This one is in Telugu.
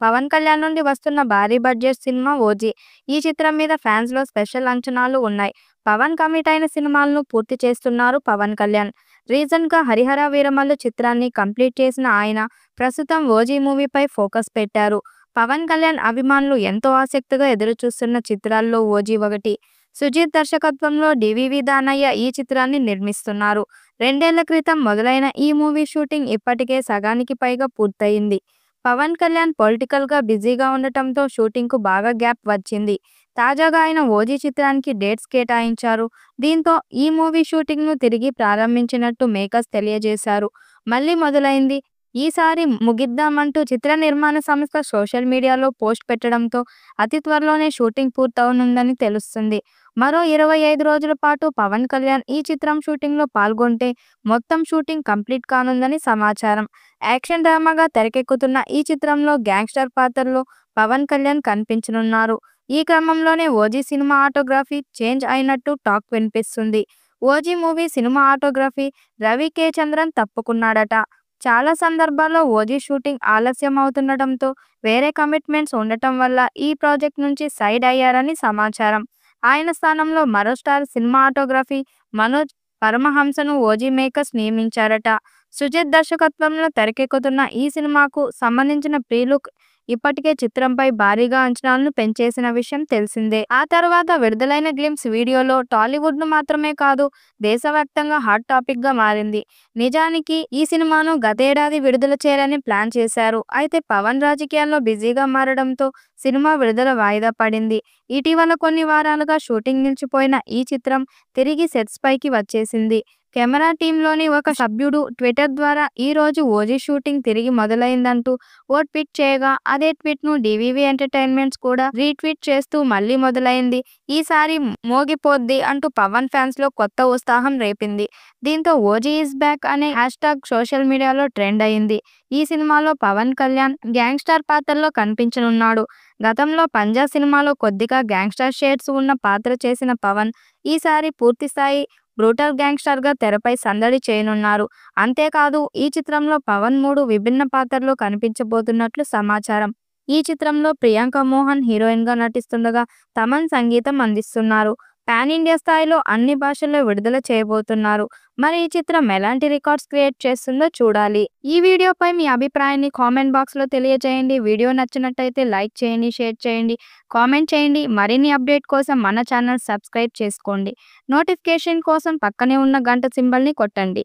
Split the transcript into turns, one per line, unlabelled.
పవన్ కళ్యాణ్ నుండి వస్తున్న భారీ బడ్జెట్ సినిమా 'ఓజీ'. ఈ చిత్రం మీద ఫ్యాన్స్‌లో స్పెషల్ అంచనాలు ఉన్నాయి. పవన్ కమిట్ అయిన సినిమాలను పూర్తి చేస్తున్నారు పవన్ కళ్యాణ్. రీసెంట్‌గా 'హరిహర వీరమల్లు' చిత్రాన్ని కంప్లీట్ చేసిన ఆయన ప్రస్తుతం 'ఓజీ' మూవీపై ఫోకస్ పెట్టారు. పవన్ కళ్యాణ్ అభిమానులు ఎంతో ఆసక్తిగా ఎదురుచూస్తున్న చిత్రాల్లో 'ఓజీ' ఒకటి. సుజీత్ దర్శకత్వంలో డివివి దానయ్య ఈ చిత్రాన్ని నిర్మిస్తున్నారు. 2 ఏళ్ల క్రితం మొదలైన ఈ మూవీ షూటింగ్ ఇప్పటికే సగానికి పైగా పూర్తయింది. పవన్ కళ్యాణ్ పొలిటికల్‌గా బిజీగా ఉండటంతో షూటింగ్‌కు బాగా గ్యాప్ వచ్చింది. తాజాగా ఆయన 'ఓజీ' చిత్రానికి డేట్స్ కేటాయించారు. దీంతో ఈ మూవీ షూటింగ్‌ను తిరిగి ప్రారంభించినట్టు మేకర్స్ తెలియజేశారు. మళ్లీ మొదలైంది. ఈసారి ముగిద్దామంటూ చిత్ర నిర్మాణ సంస్థ సోషల్ మీడియాలో పోస్ట్ పెట్టడంతో అతి త్వరలోనే షూటింగ్ పూర్తవనుందని తెలుస్తుంది. మరో 25 రోజుల పాటు పవన్ కళ్యాణ్ ఈ చిత్రం షూటింగ్‌లో పాల్గొంటే మొత్తం షూటింగ్ కంప్లీట్ కానుందని సమాచారం. యాక్షన్ డ్రామాగా తెరకెక్కుతున్న ఈ చిత్రంలో గ్యాంగ్స్టర్ పాత్రలో పవన్ కళ్యాణ్ కనిపించనున్నారు. ఈ క్రమంలోనే 'ఓజీ' సినిమా ఆటోగ్రఫీ చేంజ్ అయినట్టు టాక్ వినిపిస్తుంది. 'ఓజీ' మూవీ సినిమా ఆటోగ్రఫీ రవి కే. చంద్రన్ తప్పుకున్నాడట. చాలా సందర్భాల్లో 'ఓజీ' షూటింగ్ ఆలస్యం అవుతుండటంతో, వేరే కమిట్మెంట్స్ ఉండటం వల్ల ఈ ప్రాజెక్ట్ నుంచి సైడ్ అయ్యారని సమాచారం. ఆయన స్థానంలో మరో స్టార్ సినిమాటోగ్రఫీ మనోజ్ పరమహంసను 'ఓజీ' మేకర్స్ నియమించారట. సుజిత్ దర్శకత్వంలో తెరకెక్కుతున్న ఈ సినిమాకు సంబంధించిన ప్రీ లుక్ ఇప్పటికే చిత్రంపై భారీగా అంచనాలను పెంచేసిన విషయం తెలిసిందే. ఆ తర్వాత విడుదలైన గ్లింప్స్ వీడియోలో టాలీవుడ్ను మాత్రమే కాదు, దేశవ్యాప్తంగా హాట్ టాపిక్గా మారింది. నిజానికి ఈ సినిమాను గతేడాది విడుదల చేయాలని ప్లాన్ చేశారు. అయితే పవన్ రాజకీయాల్లో బిజీగా మారడంతో సినిమా విడుదల వాయిదా పడింది. ఇటీవల కొన్ని వారాలుగా షూటింగ్ నిలిచిపోయిన ఈ చిత్రం తిరిగి సెట్స్ పైకి వచ్చేసింది. కెమెరా టీంలోని ఒక సభ్యుడు ట్విట్టర్ ద్వారా ఈ రోజు 'ఓజీ' షూటింగ్ తిరిగి మొదలైందంటూ ఓ ట్వీట్ చేయగా, అదే ట్వీట్‌ను డివివి ఎంటర్టైన్మెంట్స్ కూడా రీట్వీట్ చేస్తూ మళ్లీ మొదలైంది, ఈసారి మోగిపోద్ది అంటూ పవన్ ఫ్యాన్స్‌లో కొత్త ఉత్సాహం రేపింది. దీంతో 'ఓజీ ఈజ్ బ్యాక్' అనే హ్యాష్‌ట్యాగ్ సోషల్ మీడియాలో ట్రెండ్ అయింది. ఈ సినిమాలో పవన్ కళ్యాణ్ గ్యాంగ్స్టర్ పాత్రలో కనిపించనున్నాడు. గతంలో 'పంజా' సినిమాలో కొద్దిగా గ్యాంగ్స్టర్ షేడ్స్ ఉన్న పాత్ర చేసిన పవన్ ఈసారి పూర్తిస్థాయి బ్రూటల్ గ్యాంగ్స్టర్‌గా తెరపై సందడి చేయనున్నారు. అంతేకాదు ఈ చిత్రంలో పవన్ 3 విభిన్న పాత్రల్లో కనిపించబోతున్నట్లు సమాచారం. ఈ చిత్రంలో ప్రియాంక మోహన్ హీరోయిన్‌గా నటిస్తుండగా, తమన్ సంగీతం అందిస్తున్నారు. పాన్ ఇండియా స్థాయిలో అన్ని భాషల్లో విడుదల చేయబోతున్నారు. మరి ఈ చిత్రం ఎలాంటి రికార్డ్స్ క్రియేట్ చేస్తుందో చూడాలి. ఈ వీడియోపై మీ అభిప్రాయాన్ని కామెంట్ బాక్స్‌లో తెలియజేయండి. వీడియో నచ్చినట్టయితే లైక్ చేయండి, షేర్ చేయండి, కామెంట్ చేయండి. మరిన్ని అప్డేట్ కోసం మన ఛానల్ సబ్స్క్రైబ్ చేసుకోండి. నోటిఫికేషన్ కోసం పక్కనే ఉన్న గంట సింబల్‌ని కొట్టండి.